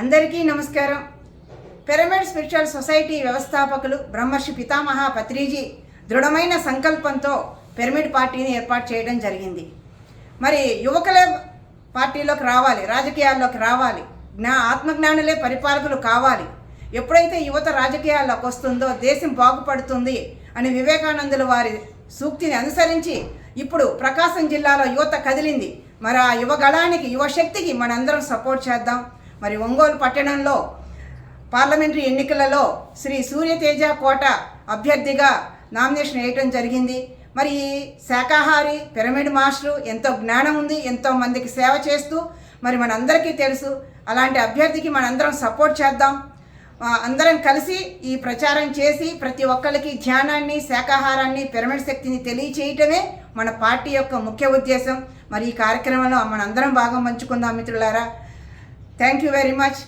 అందరికీ నమస్కారం. Pyramid spiritual society వ్యవస్థాపకులు బ్రహ్మర్షి పితామహ పత్రిజీ దృఢమైన సంకల్పంతో పిరమిడ్ పార్టీని ఏర్పాటు చేయడం జరిగింది. మరి యువకులే పార్టీలోకి రావాలి, రాజకీయాల్లోకి రావాలి, ఆత్మజ్ఞానులే పరిపాలకులు కావాలి. ఎప్పుడైతే యువత రాజకీయాల్లోకి వస్తుందో దేశం బాగుపడుతుంది అని వివేకానందుల వారి సూక్తిని అనుసరించి ఇప్పుడు ప్రకాశం జిల్లాలో యువత కదిలింది. మరి ఆ యువగళానికి, యువశక్తికి మనందరం సపోర్ట్ చేద్దాం. మరి ఒంగోలు పట్టణంలో పార్లమెంటరీ ఎన్నికలలో శ్రీ సూర్యతేజ కోట అభ్యర్థిగా నామినేషన్ వేయటం జరిగింది. మరి శాకాహారి పిరమిడ్ మాస్టరు, ఎంతో జ్ఞానం ఉంది, ఎంతో మందికి సేవ చేస్తూ మరి మనందరికీ తెలుసు. అలాంటి అభ్యర్థికి మనందరం సపోర్ట్ చేద్దాం. అందరం కలిసి ఈ ప్రచారం చేసి ప్రతి ఒక్కరికి ధ్యానాన్ని, శాకాహారాన్ని, పిరమిడ్ శక్తిని తెలియచేయటమే మన పార్టీ యొక్క ముఖ్య ఉద్దేశం. మరి ఈ కార్యక్రమంలో మనందరం భాగం పంచుకుందాం మిత్రులారా. Thank you very much.